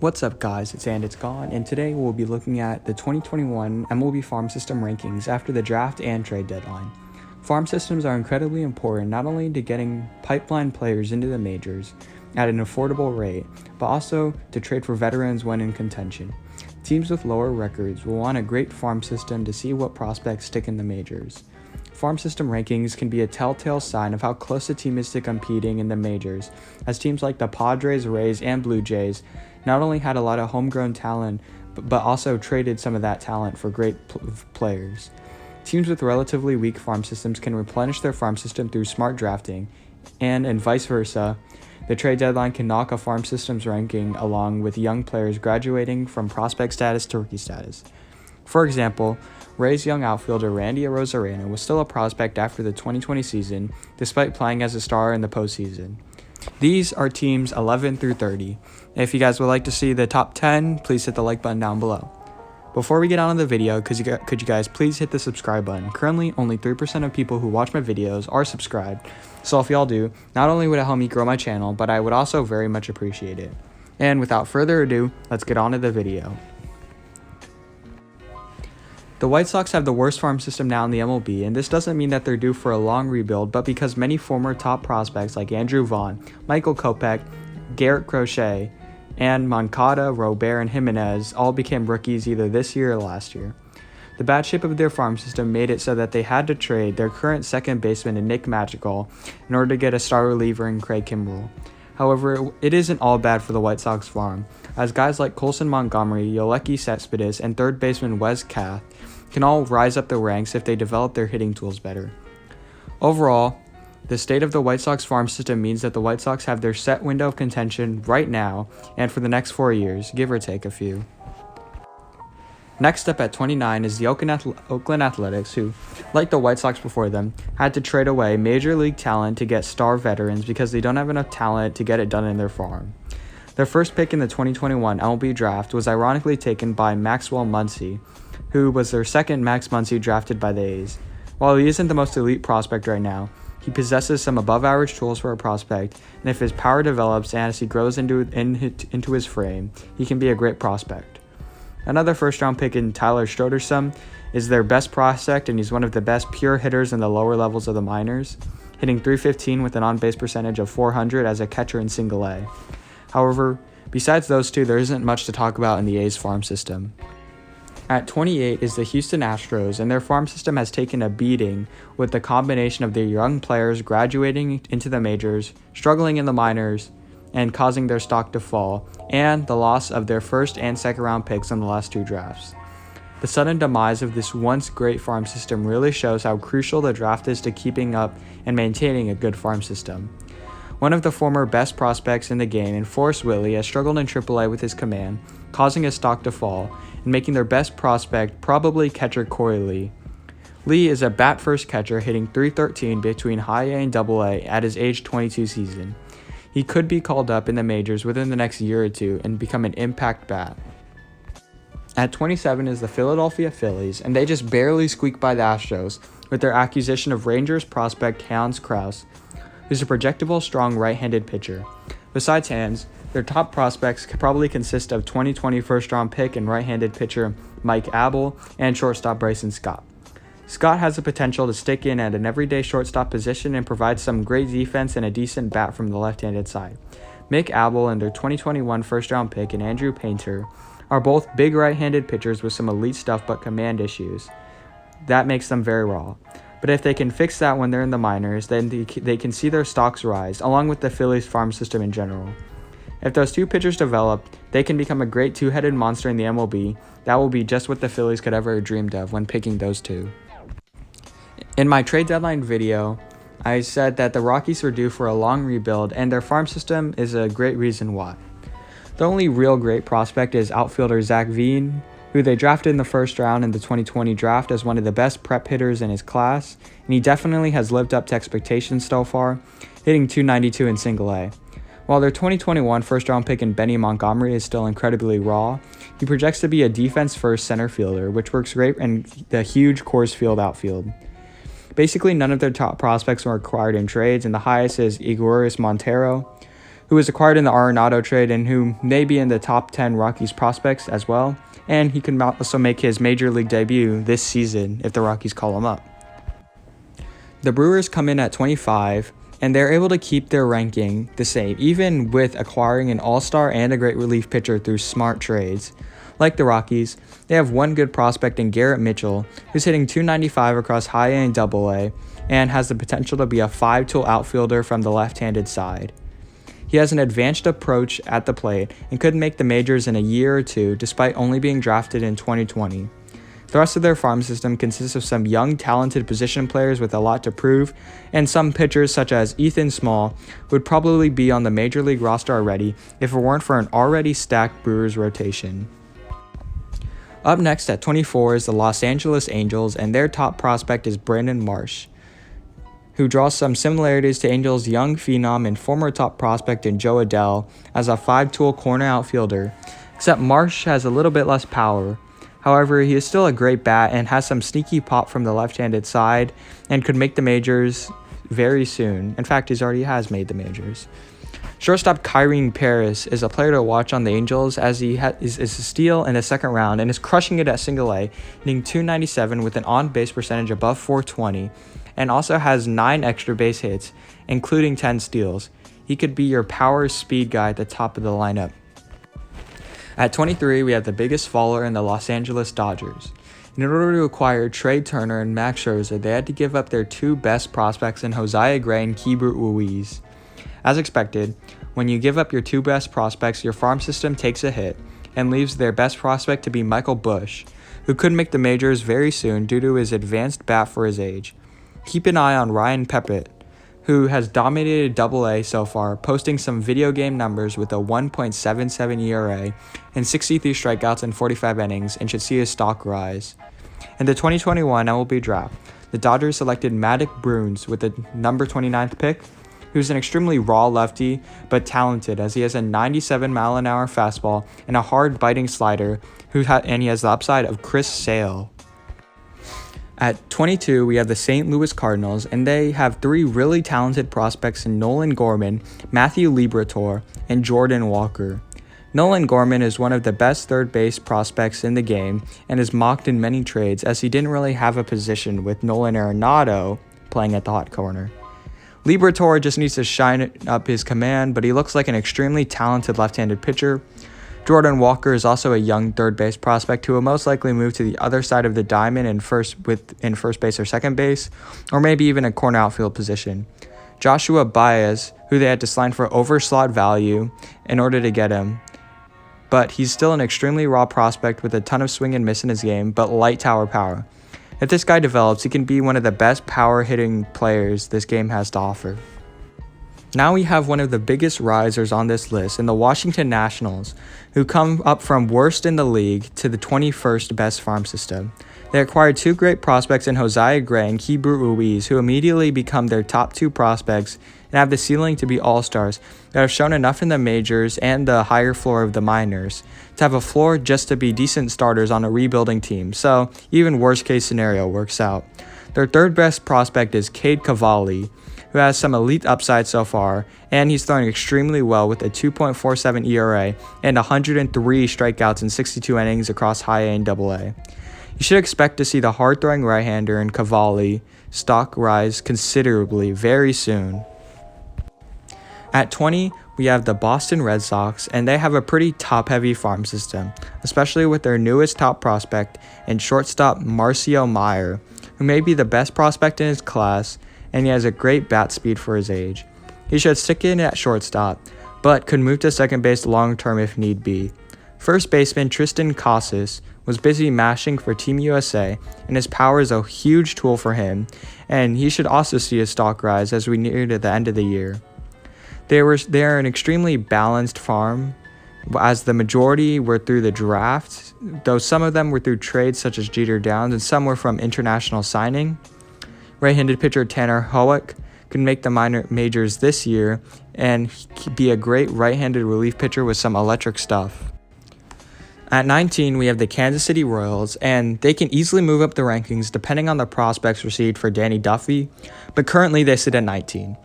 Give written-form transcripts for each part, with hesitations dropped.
What's up guys, it's Gone, and today we'll be looking at the 2021 MLB Farm System rankings after the draft and trade deadline. Farm systems are incredibly important not only to getting pipeline players into the majors at an affordable rate, but also to trade for veterans when in contention. Teams with lower records will want a great farm system to see what prospects stick in the majors. Farm system rankings can be a telltale sign of how close a team is to competing in the majors, as teams like the Padres, Rays, and Blue Jays not only had a lot of homegrown talent, but also traded some of that talent for great players. Teams with relatively weak farm systems can replenish their farm system through smart drafting, and vice versa. The trade deadline can knock a farm system's ranking along with young players graduating from prospect status to rookie status. For example, Rays young outfielder Randy Arozarena was still a prospect after the 2020 season, despite playing as a star in the postseason. These are teams 11 through 30. If you guys would like to see the top 10, please hit the like button down below. Before we get on to the video, could you guys please hit the subscribe button? Currently, only 3% of people who watch my videos are subscribed, so if y'all do, not only would it help me grow my channel, but I would also very much appreciate it. And without further ado, let's get on to the video. The White Sox have the worst farm system now in the MLB, and this doesn't mean that they're due for a long rebuild, but because many former top prospects like Andrew Vaughn, Michael Kopech, Garrett Crochet, and Moncada, Robert, and Jimenez all became rookies either this year or last year. The bad shape of their farm system made it so that they had to trade their current second baseman in Nick Madrigal in order to get a star reliever in Craig Kimbrell. However, it isn't all bad for the White Sox farm, as guys like Colson Montgomery, Yoleki Cespedes, and third baseman Wes Kath can all rise up the ranks if they develop their hitting tools better. Overall, the state of the White Sox farm system means that the White Sox have their set window of contention right now and for the next 4 years, give or take a few. Next up at 29 is the Oakland Athletics, who, like the White Sox before them, had to trade away major league talent to get star veterans because they don't have enough talent to get it done in their farm. Their first pick in the 2021 MLB draft was ironically taken by Maxwell Munsey, who was their second Max Muncy drafted by the A's. While he isn't the most elite prospect right now, he possesses some above-average tools for a prospect, and if his power develops and as he grows into his frame, he can be a great prospect. Another first-round pick in Tyler Stroderson is their best prospect, and he's one of the best pure hitters in the lower levels of the minors, hitting .315 with an on-base percentage of .400 as a catcher in Single A. However, besides those two, there isn't much to talk about in the A's farm system. At 28 is the Houston Astros, and their farm system has taken a beating with the combination of their young players graduating into the majors, struggling in the minors, and causing their stock to fall, and the loss of their first and second round picks in the last two drafts. The sudden demise of this once great farm system really shows how crucial the draft is to keeping up and maintaining a good farm system. One of the former best prospects in the game, in Forrest Whitley, has struggled in AAA with his command, causing his stock to fall, and making their best prospect probably catcher Corey Lee. Lee is a bat-first catcher hitting .313 between high A and Double A at his age 22 season. He could be called up in the majors within the next year or two and become an impact bat. At 27 is the Philadelphia Phillies, and they just barely squeak by the Astros with their acquisition of Rangers prospect Hans Kraus, who's a projectable, strong right-handed pitcher. Besides Hans, their top prospects could probably consist of 2020 first-round pick and right-handed pitcher Mike Abel and shortstop Bryson Scott. Scott has the potential to stick in at an everyday shortstop position and provide some great defense and a decent bat from the left-handed side. Mick Abel and their 2021 first-round pick and Andrew Painter are both big right-handed pitchers with some elite stuff but command issues. That makes them very raw. But if they can fix that when they're in the minors, then they can see their stocks rise, along with the Phillies farm system in general. If those two pitchers develop, they can become a great two-headed monster in the MLB. That will be just what the Phillies could ever have dreamed of when picking those two. In my trade deadline video, I said that the Rockies were due for a long rebuild, and their farm system is a great reason why. The only real great prospect is outfielder Zach Veen, who they drafted in the first round in the 2020 draft as one of the best prep hitters in his class, and he definitely has lived up to expectations so far, hitting .292 in Single A. While their 2021 first-round pick in Benny Montgomery is still incredibly raw, he projects to be a defense-first center fielder, which works great in the huge Coors Field outfield. Basically, none of their top prospects were acquired in trades, and the highest is Iguris Montero, who was acquired in the Arenado trade and who may be in the top 10 Rockies prospects as well. And he can also make his major league debut this season if the Rockies call him up. The Brewers come in at 25, and they're able to keep their ranking the same, even with acquiring an all-star and a great relief pitcher through smart trades. Like the Rockies, they have one good prospect in Garrett Mitchell, who's hitting .295 across high A and double A, and has the potential to be a 5-tool outfielder from the left-handed side. He has an advanced approach at the plate and could make the majors in a year or two, despite only being drafted in 2020. The rest of their farm system consists of some young, talented position players with a lot to prove, and some pitchers such as Ethan Small would probably be on the major league roster already if it weren't for an already stacked Brewers rotation. Up next at 24 is the Los Angeles Angels, and their top prospect is Brandon Marsh, who draws some similarities to Angels' young phenom and former top prospect in Joe Adell as a 5-tool corner outfielder, except Marsh has a little bit less power. However, he is still a great bat and has some sneaky pop from the left-handed side and could make the majors very soon. In fact, he already has made the majors. Shortstop Kyrie Paris is a player to watch on the Angels, as he is a steal in the second round and is crushing it at single A, hitting .297 with an on-base percentage above .420, and also has 9 extra base hits, including 10 steals. He could be your power speed guy at the top of the lineup. At 23, we have the biggest faller in the Los Angeles Dodgers. In order to acquire Trey Turner and Max Scherzer, they had to give up their 2 best prospects in Josiah Gray and Keibert Ruiz. As expected, when you give up your 2 best prospects, your farm system takes a hit and leaves their best prospect to be Michael Busch, who could make the majors very soon due to his advanced bat for his age. Keep an eye on Ryan Pepiot, who has dominated Double-A so far, posting some video game numbers with a 1.77 ERA and 63 strikeouts in 45 innings, and should see his stock rise. In the 2021 MLB draft, the Dodgers selected Maddox Bruins with the number 29th pick, who's an extremely raw lefty but talented, as he has a 97-mile-an-hour fastball and a hard-biting slider, and he has the upside of Chris Sale. At 22, we have the St. Louis Cardinals, and they have 3 really talented prospects in Nolan Gorman, Matthew Liberatore, and Jordan Walker. Nolan Gorman is one of the best third base prospects in the game and is mocked in many trades, as he didn't really have a position with Nolan Arenado playing at the hot corner. Liberatore just needs to shine up his command, but he looks like an extremely talented left-handed pitcher. Jordan Walker is also a young third base prospect who will most likely move to the other side of the diamond in first base or second base, or maybe even a corner outfield position. Joshua Baez, who they had to sign for overslot value in order to get him, but he's still an extremely raw prospect with a ton of swing and miss in his game, but light tower power. If this guy develops, he can be one of the best power hitting players this game has to offer. Now we have one of the biggest risers on this list in the Washington Nationals, who come up from worst in the league to the 21st best farm system. They acquired 2 great prospects in Josiah Gray and Keibert Ruiz, who immediately become their top 2 prospects and have the ceiling to be all-stars that have shown enough in the majors and the higher floor of the minors to have a floor just to be decent starters on a rebuilding team, so even worst case scenario works out. Their 3rd best prospect is Cade Cavalli, who has some elite upside so far, and he's throwing extremely well with a 2.47 ERA and 103 strikeouts in 62 innings across high A and double A. You should expect to see the hard-throwing right-hander in Cavalli stock rise considerably very soon. At 20, we have the Boston Red Sox, and they have a pretty top-heavy farm system, especially with their newest top prospect and shortstop Marcio Meyer, who may be the best prospect in his class, and he has a great bat speed for his age. He should stick in at shortstop, but could move to second base long-term if need be. First baseman Tristan Casas was busy mashing for Team USA, and his power is a huge tool for him, and he should also see his stock rise as we near to the end of the year. They are an extremely balanced farm, as the majority were through the draft, though some of them were through trades such as Jeter Downs, and some were from international signing. Right-handed pitcher Tanner Howick could make the majors this year and be a great right-handed relief pitcher with some electric stuff. At 19, we have the Kansas City Royals, and they can easily move up the rankings depending on the prospects received for Danny Duffy, but currently they sit at 19.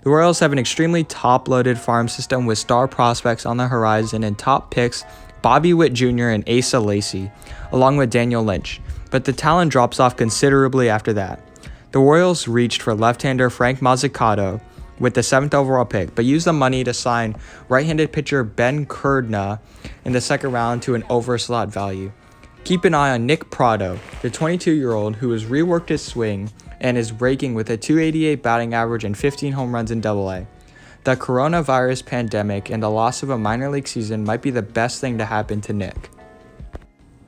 The The Royals have an extremely top-loaded farm system with star prospects on the horizon and top picks Bobby Witt Jr. and Asa Lacy, along with Daniel Lynch, but the talent drops off considerably after that. The Royals reached for left-hander Frank Mozzicato with the 7th overall pick, but used the money to sign right-handed pitcher Ben Kurdna in the 2nd round to an overslot value. Keep an eye on Nick Prado, the 22-year-old who has reworked his swing and is raking with a .288 batting average and 15 home runs in Double-A. The coronavirus pandemic and the loss of a minor league season might be the best thing to happen to Nick.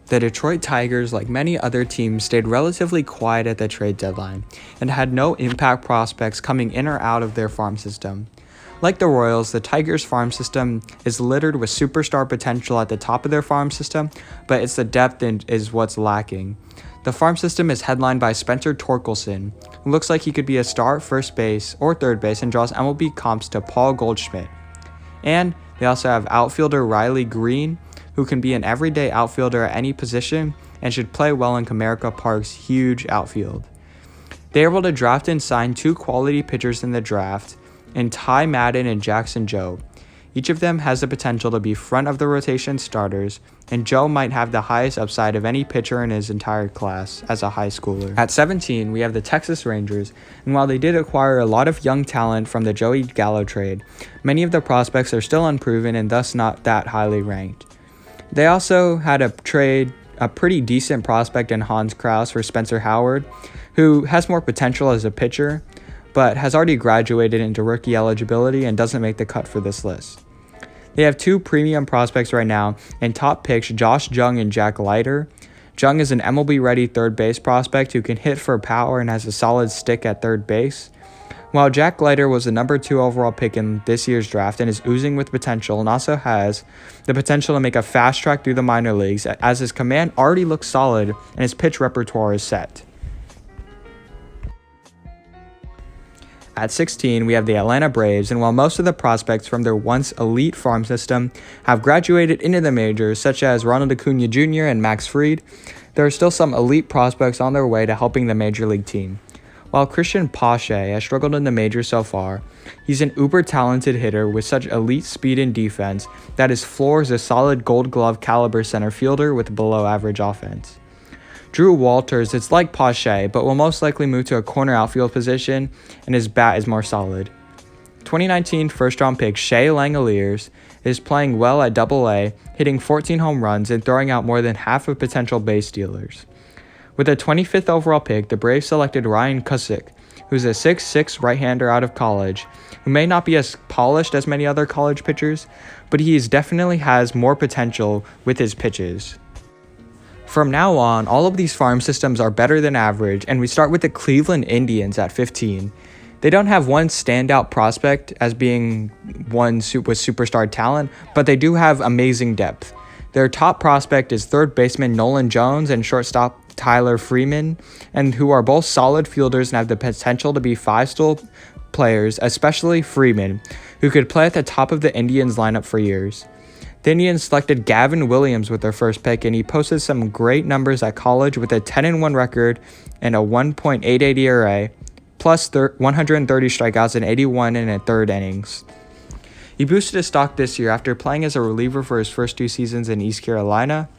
The Detroit Tigers, like many other teams, stayed relatively quiet at the trade deadline and had no impact prospects coming in or out of their farm system. Like the Royals, the Tigers' farm system is littered with superstar potential at the top of their farm system, but it's the depth is what's lacking. The farm system is headlined by Spencer Torkelson, who looks like he could be a star at first base or third base and draws MLB comps to Paul Goldschmidt. And they also have outfielder Riley Green, who can be an everyday outfielder at any position and should play well in Comerica Park's huge outfield. They are able to draft and sign 2 quality pitchers in the draft, in Ty Madden and Jackson Joe. Each of them has the potential to be front of the rotation starters, and Joe might have the highest upside of any pitcher in his entire class as a high schooler. At 17, we have the Texas Rangers, and while they did acquire a lot of young talent from the Joey Gallo trade, many of the prospects are still unproven and thus not that highly ranked. They also had a pretty decent prospect in Hans Kraus for Spencer Howard, who has more potential as a pitcher, but has already graduated into rookie eligibility and doesn't make the cut for this list. They have 2 premium prospects right now and top picks Josh Jung and Jack Leiter. Jung is an MLB-ready third base prospect who can hit for power and has a solid stick at third base, while Jack Leiter was the number 2 overall pick in this year's draft and is oozing with potential and also has the potential to make a fast track through the minor leagues as his command already looks solid and his pitch repertoire is set. At 16, we have the Atlanta Braves, and while most of the prospects from their once elite farm system have graduated into the majors, such as Ronald Acuna Jr. and Max Fried, there are still some elite prospects on their way to helping the major league team. While Christian Pache has struggled in the majors so far, he's an uber-talented hitter with such elite speed and defense that his floor is a solid Gold Glove caliber center fielder with below-average offense. Drew Walters is like Pache, but will most likely move to a corner outfield position, and his bat is more solid. 2019 first-round pick Shay Langeliers is playing well at Double-A, hitting 14 home runs and throwing out more than half of potential base stealers. With a 25th overall pick, the Braves selected Ryan Cusick, who's a 6'6" right-hander out of college, who may not be as polished as many other college pitchers, but he definitely has more potential with his pitches. From now on, all of these farm systems are better than average, and we start with the Cleveland Indians at 15. They don't have one standout prospect as being one with superstar talent, but they do have amazing depth. Their top prospect is third baseman Nolan Jones and shortstop Tyler Freeman, and who are both solid fielders and have the potential to be 5-star players, especially Freeman, who could play at the top of the Indians lineup for years. The Indians selected Gavin Williams with their first pick, and he posted some great numbers at college with a 10-1 record and a 1.88 ERA, plus 130 strikeouts and 81 in a third innings. He boosted his stock this year after playing as a reliever for his first 2 seasons in East Carolina.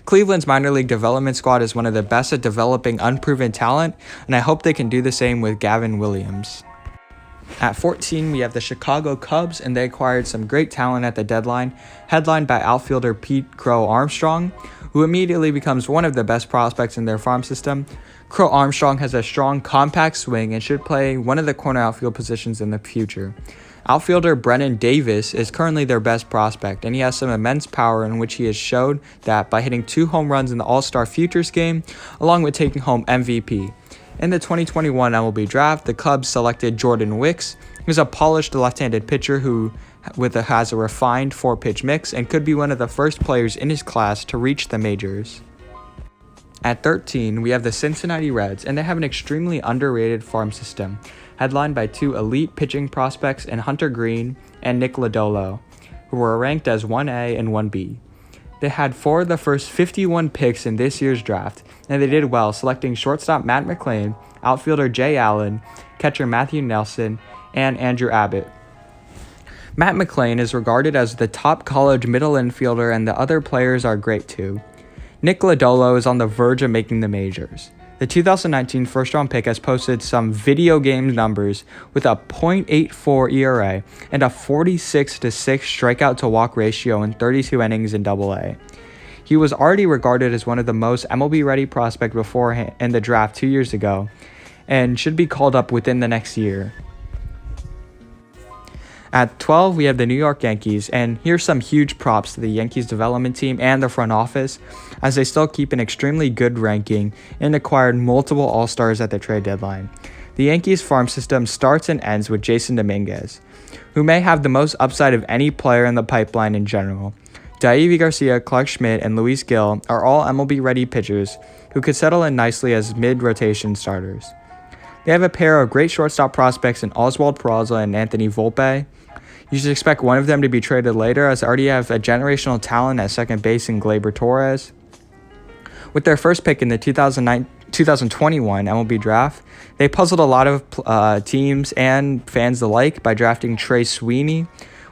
Cleveland's minor league development squad is one of the best at developing unproven talent, and I hope they can do the same with Gavin Williams. At 14, we have the Chicago Cubs, and they acquired some great talent at the deadline, headlined by outfielder Pete Crow Armstrong, who immediately becomes one of the best prospects in their farm system. Crow Armstrong has a strong, compact swing and should play one of the corner outfield positions in the future. Outfielder Brennan Davis is currently their best prospect, and he has some immense power in which he has showed that by hitting 2 home runs in the All-Star Futures game, along with taking home MVP. In the 2021 MLB Draft, the Cubs selected Jordan Wicks, who's a polished left-handed pitcher who has a refined 4-pitch mix and could be one of the first players in his class to reach the majors. At 13, we have the Cincinnati Reds, and they have an extremely underrated farm system, headlined by 2 elite pitching prospects in Hunter Green and Nick Lodolo, who were ranked as 1A and 1B. They had 4 of the first 51 picks in this year's draft, and they did well, selecting shortstop Matt McClain, outfielder Jay Allen, catcher Matthew Nelson, and Andrew Abbott. Matt McClain is regarded as the top college middle infielder, and the other players are great too. Nick Lodolo is on the verge of making the majors. The 2019 first-round pick has posted some video game numbers with a .84 ERA and a 46-6 strikeout-to-walk ratio in 32 innings in AA. He was already regarded as one of the most MLB-ready prospects before in the draft 2 years ago and should be called up within the next year. At 12, we have the New York Yankees, and here's some huge props to the Yankees development team and the front office, as they still keep an extremely good ranking and acquired multiple All-Stars at the trade deadline. The Yankees farm system starts and ends with Jason Dominguez, who may have the most upside of any player in the pipeline in general. Deivi Garcia, Clark Schmidt, and Luis Gil are all MLB-ready pitchers who could settle in nicely as mid-rotation starters. They have a pair of great shortstop prospects in Oswald Peraza and Anthony Volpe. You should expect one of them to be traded later, as they already have a generational talent at second base in Gleyber Torres. With their first pick in the 2021 MLB draft, they puzzled a lot of teams and fans alike by drafting Trey Sweeney,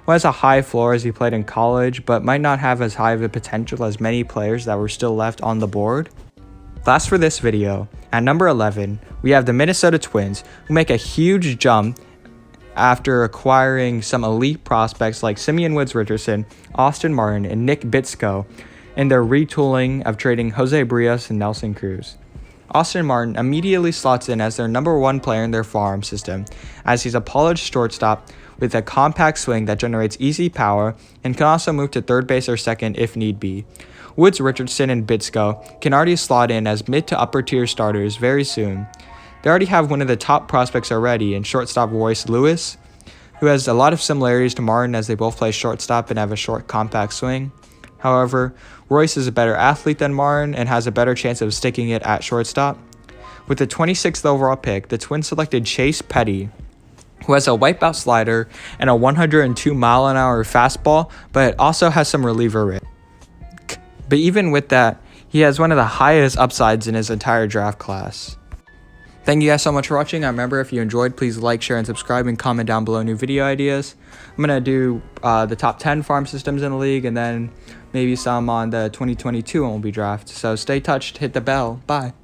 who has a high floor as he played in college, but might not have as high of a potential as many players that were still left on the board. Last for this video, at number 11, we have the Minnesota Twins, who make a huge jump after acquiring some elite prospects like Simeon Woods-Richardson, Austin Martin, and Nick Bitsko in their retooling of trading Jose Brios and Nelson Cruz. Austin Martin immediately slots in as their number one player in their farm system, as he's a polished shortstop with a compact swing that generates easy power and can also move to third base or second if need be. Woods, Richardson, and Bitsko can already slot in as mid to upper tier starters very soon. They already have one of the top prospects already in shortstop Royce Lewis, who has a lot of similarities to Martin as they both play shortstop and have a short compact swing. However, Royce is a better athlete than Martin and has a better chance of sticking it at shortstop. With the 26th overall pick, the Twins selected Chase Petty, who has a wipeout slider and a 102-mile-an-hour fastball, but also has some reliever risk. But even with that, he has one of the highest upsides in his entire draft class. Thank you guys so much for watching. Remember, if you enjoyed, please like, share, and subscribe, and comment down below new video ideas. I'm going to do the top 10 farm systems in the league, and then maybe some on the 2022 MLB draft. So stay touched, hit the bell. Bye.